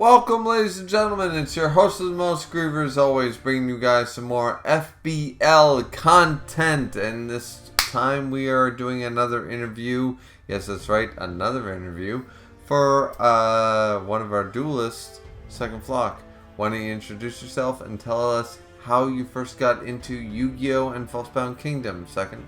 Welcome, ladies and gentlemen. It's your host of the most, Griever, as always, bringing you guys some more FBL content. And this time we are doing another interview. Yes, that's right, another interview for one of our duelists, SecondFlock. Why don't you introduce yourself and tell us how you first got into Yu-Gi-Oh! And Falsebound Kingdom, Second?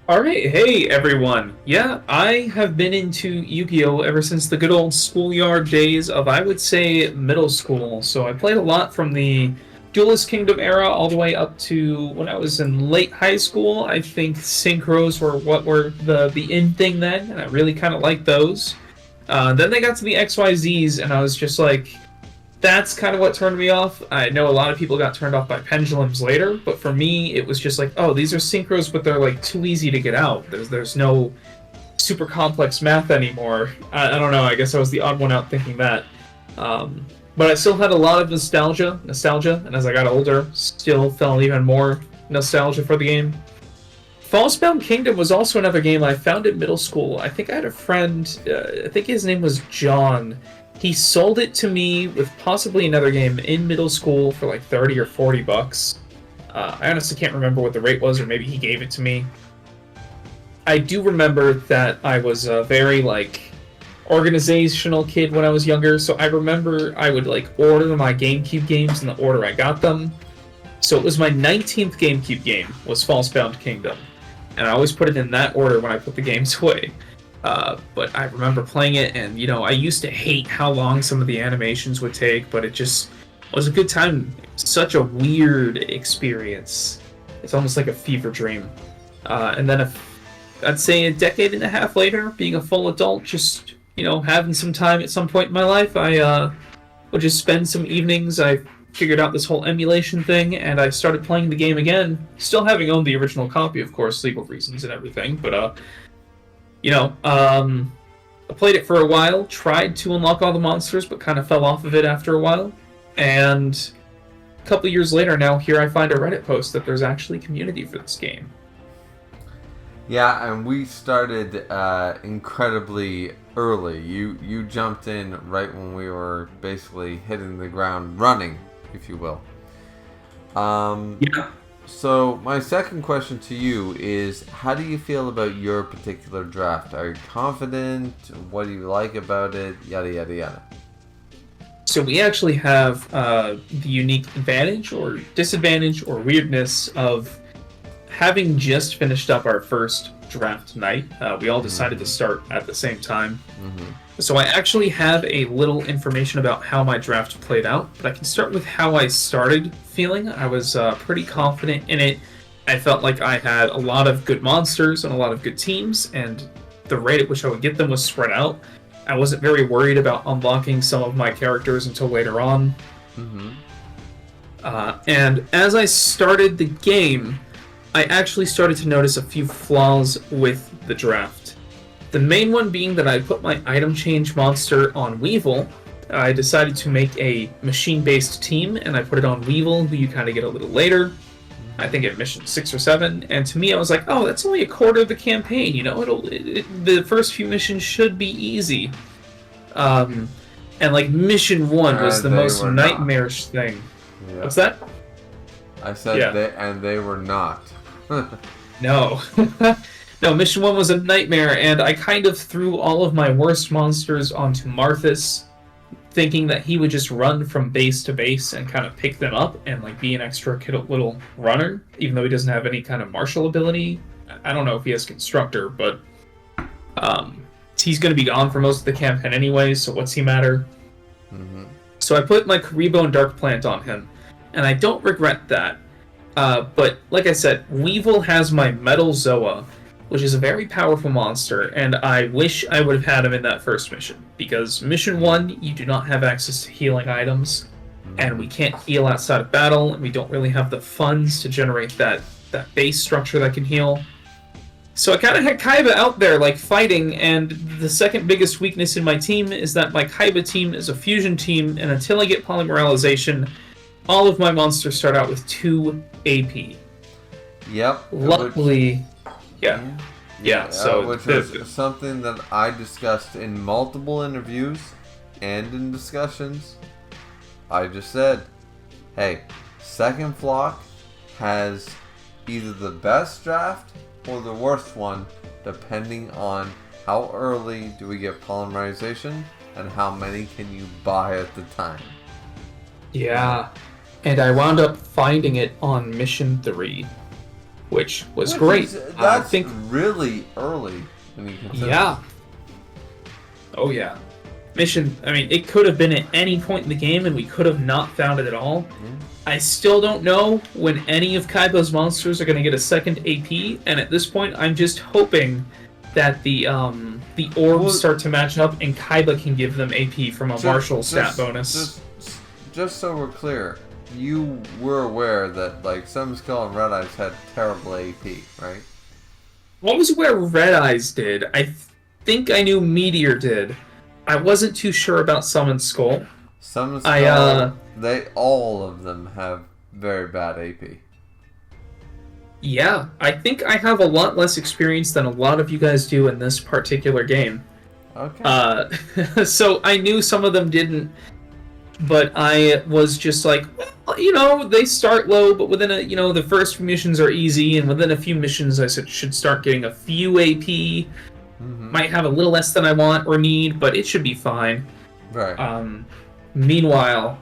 Alright, hey everyone. Yeah, I have been into Yu-Gi-Oh! Ever since the good old schoolyard days of, I would say, middle school. So I played a lot from the Duelist Kingdom era all the way up to when I was in late high school. I think synchros were what were the in thing then, and I really kind of liked those. Then they got to the XYZs, and I was just like, that's kind of what turned me off. I know a lot of people got turned off by pendulums later, but for me, it was just like, oh, these are synchros, but they're like too easy to get out. There's no super complex math anymore. I don't know. I guess I was the odd one out thinking that. But I still had a lot of nostalgia, and as I got older, still felt even more nostalgia for the game. Falsebound Kingdom was also another game I found in middle school. I think I had a friend, I think his name was John. He sold it to me with possibly another game in middle school for like 30 or 40 bucks. I honestly can't remember what the rate was, or maybe he gave it to me. I do remember that I was a very organizational kid when I was younger, so I remember I would order my GameCube games in the order I got them. So it was my 19th GameCube game was Falsebound Kingdom, and I always put it in that order when I put the games away. But I remember playing it, and I used to hate how long some of the animations would take, but it just was a good time. Such a weird experience. It's almost like a fever dream. And then I'd say a decade and a half later, being a full adult, just having some time at some point in my life, I would just spend some evenings. I figured out this whole emulation thing, and I started playing the game again. Still having owned the original copy, of course, legal reasons and everything, but I played it for a while, tried to unlock all the monsters, but kind of fell off of it after a while. And a couple years later now, here I find a Reddit post that there's actually community for this game. Yeah, and we started incredibly early. You jumped in right when we were basically hitting the ground running, if you will. Yeah. So my second question to you is, how do you feel about your particular draft? Are you confident? What do you like about it? Yada, yada, yada. So we actually have the unique advantage or disadvantage or weirdness of having just finished up our first draft night. We all decided to start at the same time. Mm-hmm. So I actually have a little information about how my draft played out, but I can start with how I started feeling. I was pretty confident in it. I felt like I had a lot of good monsters and a lot of good teams, and the rate at which I would get them was spread out. I wasn't very worried about unlocking some of my characters until later on. Mm-hmm. And as I started the game, I actually started to notice a few flaws with the draft. The main one being that I put my item change monster on Weevil. I decided to make a machine-based team, and I put it on Weevil, who you kind of get a little later. I think at mission 6 or 7. And to me, I was like, oh, that's only a quarter of the campaign. The first few missions should be easy. And mission 1 was the most nightmarish thing. Yeah. What's that? I said Yeah. they were not. No. No, mission 1 was a nightmare, and I kind of threw all of my worst monsters onto Marthas, thinking that he would just run from base to base and kind of pick them up and be an extra little runner, even though he doesn't have any kind of martial ability. I don't know if he has Constructor, but he's going to be gone for most of the campaign anyway, so what's he matter? Mm-hmm. So I put my Karibone Dark Plant on him, and I don't regret that. But like I said, Weevil has my Metal Zoa, which is a very powerful monster, and I wish I would have had him in that first mission, because mission 1, you do not have access to healing items, and we can't heal outside of battle, and we don't really have the funds to generate that base structure that can heal. So I kind of had Kaiba out there, fighting, and the second biggest weakness in my team is that my Kaiba team is a fusion team, and until I get Polymoralization, all of my monsters start out with 2 AP. Yep. Luckily... Yeah, so which was something that I discussed in multiple interviews and in discussions, I just said, hey, SecondFlock has either the best draft or the worst one, depending on how early do we get polymerization and how many can you buy at the time. Yeah. And I wound up finding it on Mission 3, which was great. That's I think really early when you consider. Yeah. Oh, yeah. Mission, I mean, it could have been at any point in the game, and we could have not found it at all. I still don't know when any of Kaiba's monsters are going to get a second AP, and at this point, I'm just hoping that the orbs start to match up, and Kaiba can give them AP from a martial stat bonus. Just so we're clear, you were aware that like Sun Skull and Red Eyes had terrible AP, right? What was where Red Eyes did? I think I knew Meteor did. I wasn't too sure about Summon Skull. Summon Skull, all of them have very bad AP. Yeah, I think I have a lot less experience than a lot of you guys do in this particular game. Okay. So I knew some of them didn't, but I was just like, well, they start low, but within the first few missions are easy, and within a few missions I should start getting a few AP. Might have a little less than I want or need, but it should be fine. Right. Meanwhile,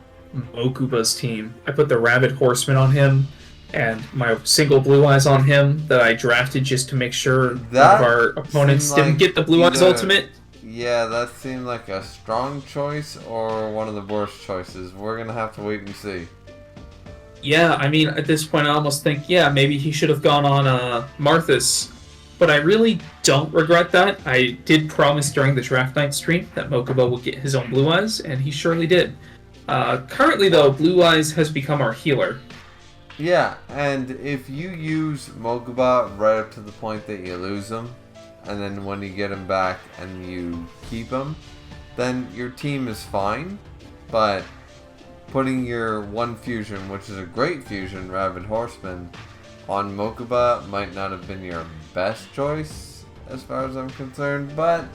Mokuba's team, I put the Rabid Horseman on him, and my single Blue Eyes on him that I drafted just to make sure one of our opponents didn't get the Blue Eyes ultimate. Yeah, that seemed like a strong choice or one of the worst choices. We're going to have to wait and see. Yeah, I mean, at this point I almost think, maybe he should have gone on Marthas. But I really don't regret that. I did promise during the draft night stream that Mokuba would get his own Blue Eyes, and he surely did. Currently, though, Blue Eyes has become our healer. Yeah, and if you use Mokuba right up to the point that you lose him, and then when you get him back and you keep him, then your team is fine. But putting your one fusion, which is a great fusion, Rabid Horseman, on Mokuba might not have been your best choice as far as I'm concerned, but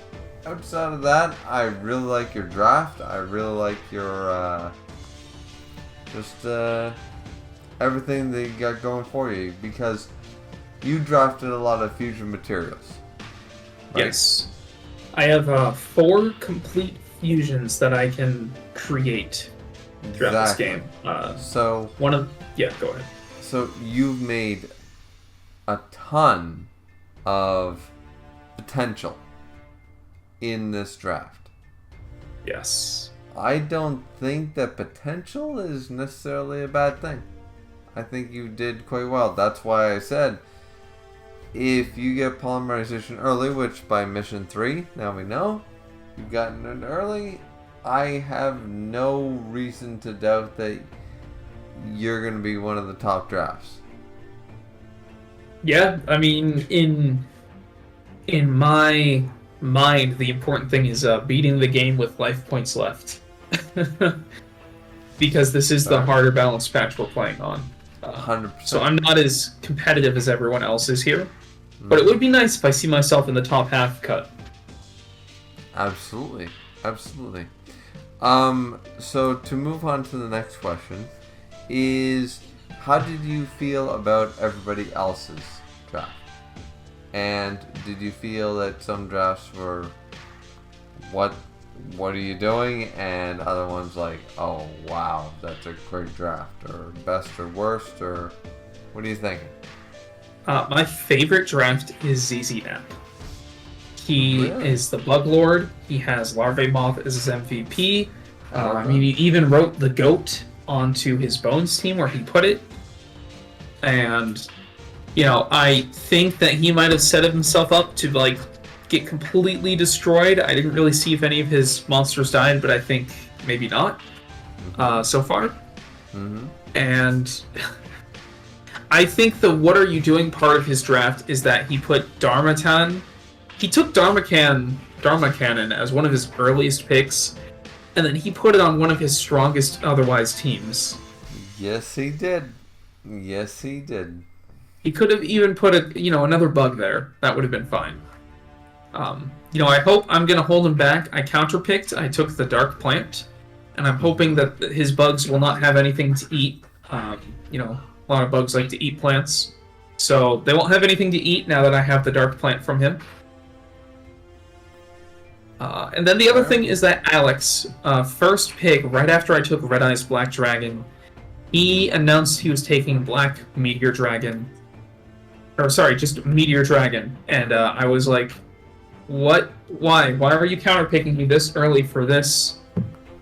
outside of that, I really like your draft. I really like your everything that you got going for you, because you drafted a lot of fusion materials. Right? Yes. I have 4 complete fusions that I can create throughout this game. So go ahead. So you've made a ton of potential in this draft. Yes. I don't think that potential is necessarily a bad thing. I think you did quite well. That's why I said, if you get polymerization early, which by mission 3, now we know, you've gotten it early, I have no reason to doubt that you're going to be one of the top drafts. Yeah, I mean, in my mind, the important thing is beating the game with life points left. Because this is the harder balance patch we're playing on. 100%. So I'm not as competitive as everyone else is here. But it would be nice if I see myself in the top half cut. Absolutely. Absolutely. So to move on to the next question is, how did you feel about everybody else's draft? And did you feel that some drafts were, what are you doing? And other ones like, oh wow, that's a great draft, or best or worst, or what are you thinking? My favorite draft is ZZ Nap. He is the Bug Lord. He has Larvae Moth as his MVP. I mean, he even wrote the GOAT onto his Bones team where he put it. And, I think that he might have set himself up to, get completely destroyed. I didn't really see if any of his monsters died, but I think maybe not so far. Mm-hmm. And I think the what are you doing part of his draft is that he put Darmatan. He took Dharmacannon as one of his earliest picks, and then he put it on one of his strongest otherwise teams. Yes, he did. Yes, he did. He could have even put another bug there. That would have been fine. I hope I'm going to hold him back. I counterpicked. I took the Dark Plant, and I'm hoping that his bugs will not have anything to eat. A lot of bugs like to eat plants. So they won't have anything to eat now that I have the Dark Plant from him. And then the other thing is that Alex, first pick, right after I took Red Eyes Black Dragon, he announced he was taking Black Meteor Dragon. Or sorry, just Meteor Dragon. And I was like, what? Why? Why are you counterpicking me this early for this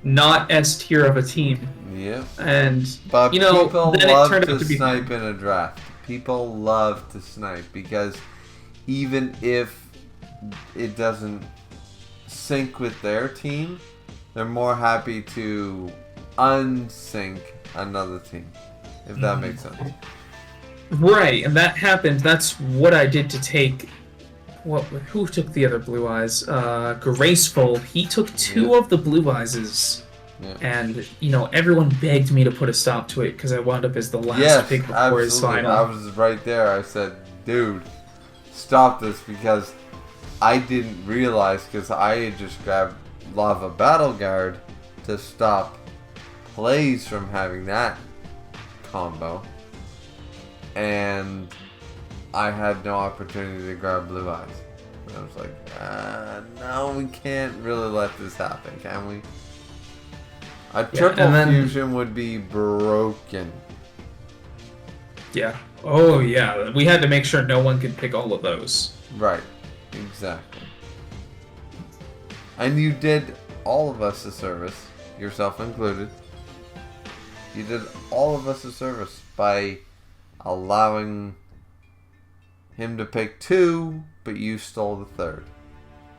not S tier of a team? Yeah. And, but people then love it turned to out to be snipe in a draft. People love to snipe because even if it doesn't sync with their team, they're more happy to unsync another team, if that makes sense. Right, and that happened. That's what I did to take. Who took the other Blue Eyes? Graceful. He took two of the Blue Eyes. Yeah. And, everyone begged me to put a stop to it because I wound up as the last pick before his final. I was right there. I said, dude, stop this, because I didn't realize, because I had just grabbed Lava Battle Guard to stop plays from having that combo. And I had no opportunity to grab Blue Eyes. And I was like, no, we can't really let this happen, can we? A triple fusion would be broken. Yeah. Oh, yeah. We had to make sure no one could pick all of those. Right. Exactly. And you did all of us a service, yourself included. You did all of us a service by allowing him to pick two, but you stole the third.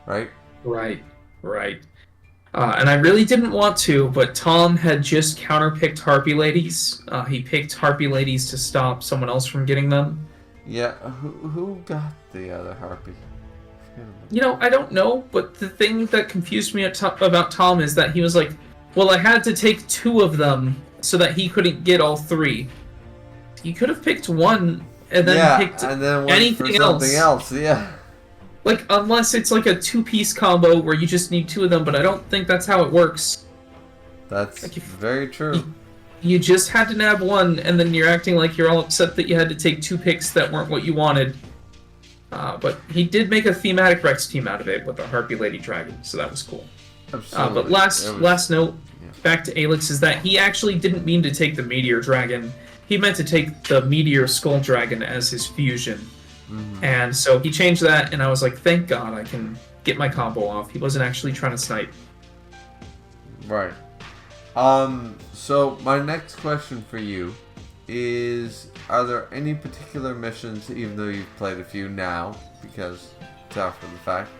Right? Right. And I really didn't want to, but Tom had just counterpicked Harpy Ladies. He picked Harpy Ladies to stop someone else from getting them. Yeah, who got the other Harpy? I don't know, but the thing that confused me about Tom is that he was like, well, I had to take two of them so that he couldn't get all three. He could have picked one and then picked anything else. Yeah. Like, unless it's like a two-piece combo where you just need two of them, but I don't think that's how it works. That's very true. You just had to nab one, and then you're acting like you're all upset that you had to take two picks that weren't what you wanted. But he did make a thematic Rex team out of it with a Harpy Lady Dragon, so that was cool. Absolutely. But last note, back to Alex, is that he actually didn't mean to take the Meteor Dragon. He meant to take the Meteor Skull Dragon as his fusion. Mm-hmm. And so he changed that, and I was like, thank God I can get my combo off. He wasn't actually trying to snipe. Right. So my next question for you is, are there any particular missions, even though you've played a few now, because it's after the fact,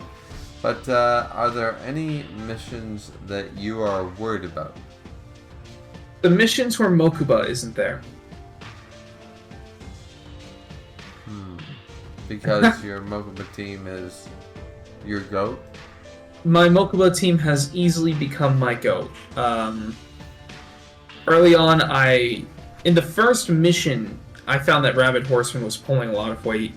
but are there any missions that you are worried about? The missions where Mokuba isn't there. Because your Mokuba team is your GOAT? My Mokuba team has easily become my GOAT. Early on, in the first mission, I found that Rabbit Horseman was pulling a lot of weight.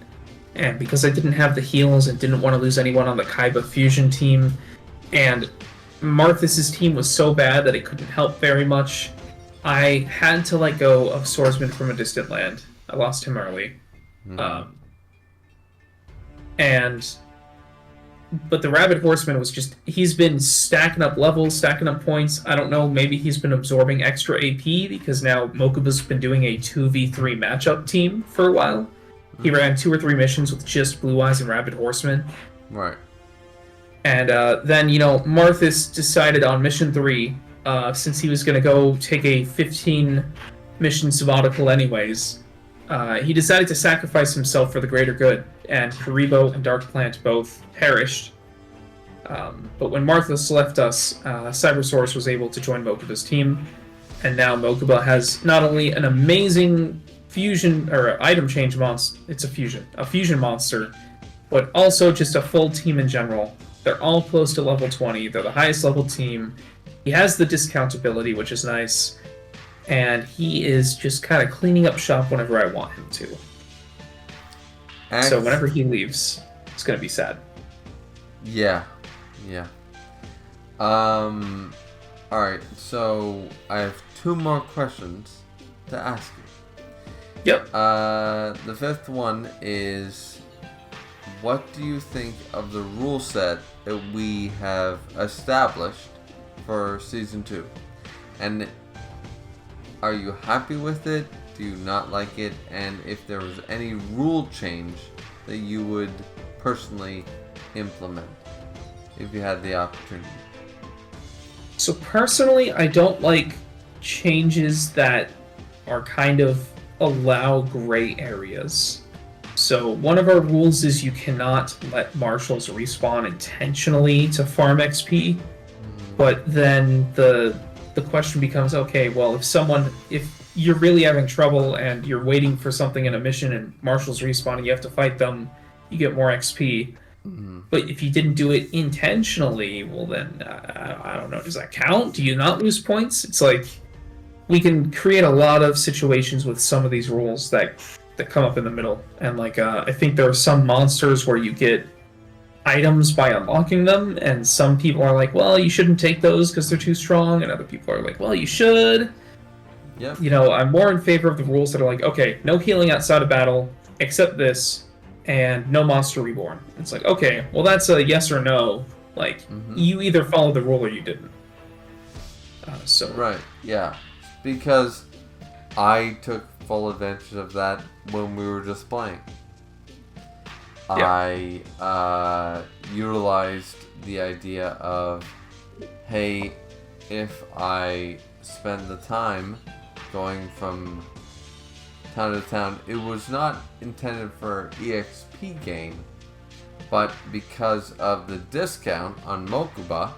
And because I didn't have the heals and didn't want to lose anyone on the Kaiba Fusion team, and Marthas' team was so bad that it couldn't help very much, I had to let go of Swordsman from a Distant Land. I lost him early. Mm-hmm. But the Rabbit Horseman was he's been stacking up levels, stacking up points. I don't know, maybe he's been absorbing extra AP because now Mokuba's been doing a 2v3 matchup team for a while. He ran 2 or 3 missions with just Blue Eyes and Rabbit Horseman. Right. And then, Marthas decided on mission 3, since he was going to go take a 15-mission sabbatical anyways, he decided to sacrifice himself for the greater good, and Karibo and Dark Plant both perished. But when Marthas left us, Cybersource was able to join Mokuba's team, and now Mokuba has not only an amazing fusion or item change monster, it's a fusion monster, but also just a full team in general. They're all close to level 20. They're the highest level team. He has the discount ability, which is nice, and he is just kind of cleaning up shop whenever I want him to. So whenever he leaves, it's going to be sad. Yeah. Yeah. Alright, so I have two more questions to ask you. Yep. The fifth one is, what do you think of the rule set that we have established for Season 2? And are you happy with it? Do you not like it? And if there was any rule change that you would personally implement if you had the opportunity? So personally, I don't like changes that are kind of allow gray areas. So one of our rules is you cannot let marshals respawn intentionally to farm XP. But then the question becomes, okay, well, if you're really having trouble and you're waiting for something in a mission and marshals respawn and you have to fight them, you get more XP. But if you didn't do it intentionally, well then, I don't know, does that count? Do you not lose points? It's like, we can create a lot of situations with some of these rules that come up in the middle. And like, I think there are some monsters where you get items by unlocking them, and some people are like, well, you shouldn't take those because they're too strong, and other people are like, well, you should. Yep. You know, I'm more in favor of the rules that are like, okay, no healing outside of battle, except this, and no monster reborn. It's like, okay, well, that's a yes or no. Like, you either followed the rule or you didn't. Right, yeah. Because I took full advantage of that when we were just playing. Yeah. I utilized the idea of, hey, if I spend the time going from town to town, it was not intended for EXP gain, but because of the discount on Mokuba,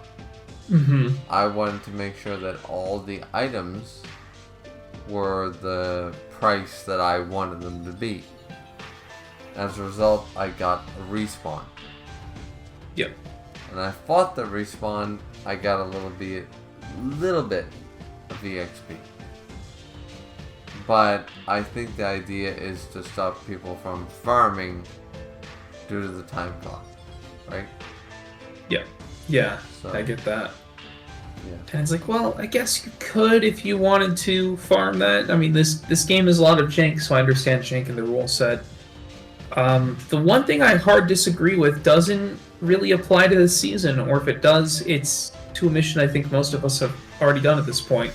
I wanted to make sure that all the items were the price that I wanted them to be. As a result, I got a respawn. Yep. And I fought the respawn, I got a little bit of EXP. But I think the idea is to stop people from farming due to the time clock, right? Yeah. Yeah, So, I get that. Yeah. And it's like, well, I guess you could if you wanted to farm that. I mean, this game is a lot of jank, so I understand jank in the rule set. The one thing I hard disagree with doesn't really apply to this season, or if it does, it's to a mission I think most of us have already done at this point.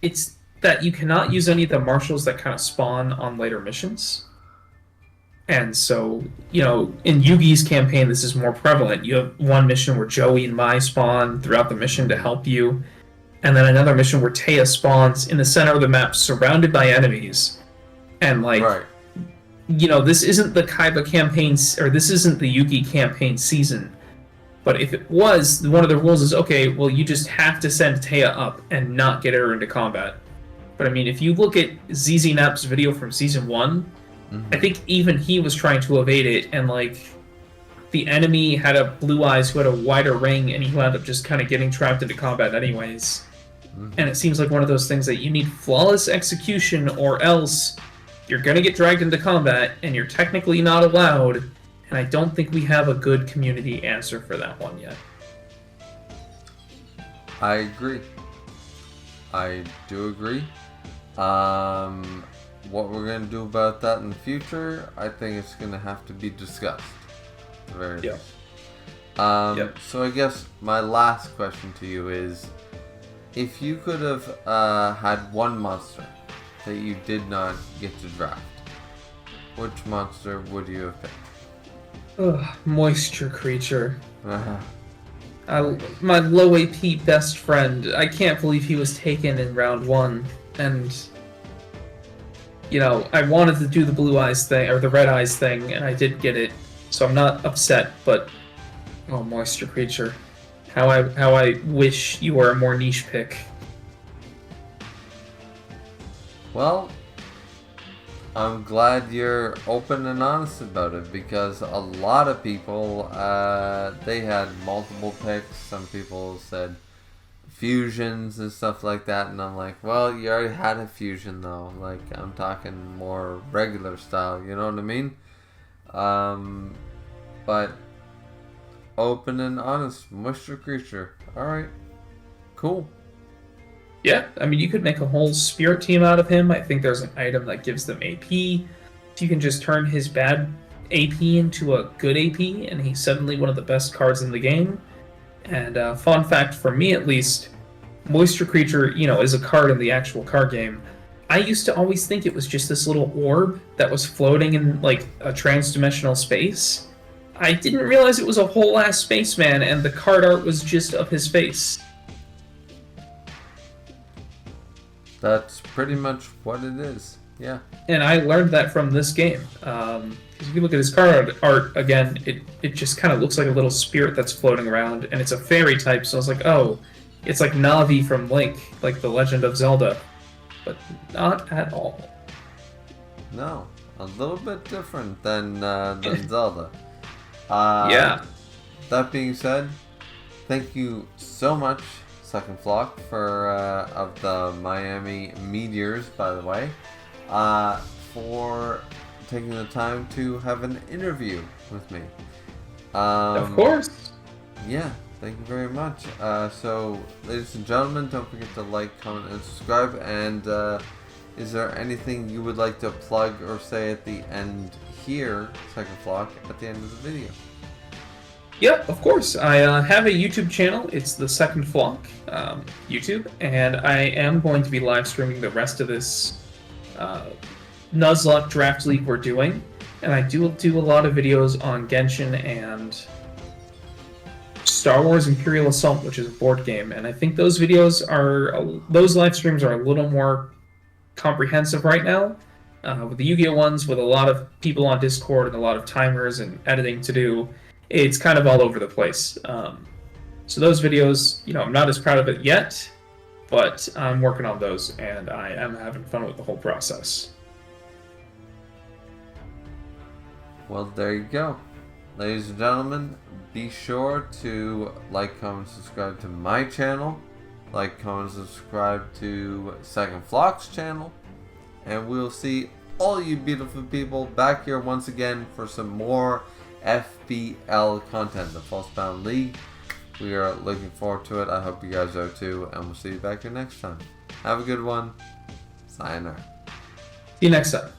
It's that you cannot use any of the marshals that kind of spawn on later missions. And so, you know, in Yugi's campaign, this is more prevalent. You have one mission where Joey and Mai spawn throughout the mission to help you, and then another mission where Taya spawns in the center of the map surrounded by enemies. And, like, you know, this isn't the Kaiba campaign, or this isn't the Yugi campaign season. But if it was, one of the rules is, okay, well, you just have to send Taya up and not get her into combat. But I mean, if you look at ZZ Nap's video from Season 1, I think even he was trying to evade it, and like the enemy had a Blue Eyes who had a wider ring, and he wound up just kind of getting trapped into combat anyways. And it seems like one of those things that you need flawless execution, or else you're gonna get dragged into combat, and you're technically not allowed. And I don't think we have a good community answer for that one yet. I agree. I do agree. What we're going to do about that in the future, I think it's going to have to be discussed. At the very least. So I guess my last question to you is, if you could have had one monster that you did not get to draft, which monster would you have picked? Ugh, moisture creature. My low AP best friend. I can't believe he was taken in round 1. And, you know, I wanted to do the blue eyes thing, or the red eyes thing, and I did get it. So I'm not upset, but... Oh, moisture creature. How I wish you were a more niche pick. Well, I'm glad you're open and honest about it, because a lot of people, they had multiple picks. Some people said fusions and stuff like that, and I'm like, well, you already had a fusion though. Like, I'm talking more regular style, you know what I mean? But open and honest. Moisture creature. Alright. Cool. Yeah, I mean, you could make a whole spirit team out of him. I think there's an item that gives them AP. So you can just turn his bad AP into a good AP, and he's suddenly one of the best cards in the game. And fun fact for me, at least, Moisture Creature, is a card in the actual card game. I used to always think it was just this little orb that was floating in, like, a trans-dimensional space. I didn't realize it was a whole-ass spaceman, and the card art was just of his face. That's pretty much what it is. Yeah. And I learned that from this game. If you look at his card art, again, it just kind of looks like a little spirit that's floating around, and it's a fairy type, so I was like, oh, it's like Navi from Link, like The Legend of Zelda. But not at all. No. A little bit different than Zelda. Yeah. That being said, thank you so much, SecondFlock, for of the Miami Meteors, by the way, for taking the time to have an interview with me. Of course. Yeah, thank you very much. So, ladies and gentlemen, don't forget to like, comment, and subscribe. And is there anything you would like to plug or say at the end here, SecondFlock, at the end of the video? Yep, of course. I have a YouTube channel. It's the SecondFlock YouTube, and I am going to be live streaming the rest of this Nuzlocke Draft League we're doing. And I do a lot of videos on Genshin and Star Wars Imperial Assault, which is a board game. And I think those live streams are a little more comprehensive right now. With the Yu-Gi-Oh! Ones, with a lot of people on Discord and a lot of timers and editing to do, it's kind of all over the place. So those videos, I'm not as proud of it yet, but I'm working on those, and I am having fun with the whole process. Well, there you go. Ladies and gentlemen, be sure to like, comment, subscribe to my channel. Like, comment, subscribe to SecondFlock's channel. And we'll see all you beautiful people back here once again for some more FBL content, the False Bound League. We are looking forward to it. I hope you guys are too, and we'll see you back here next time. Have a good one. Sayonara. See you next time.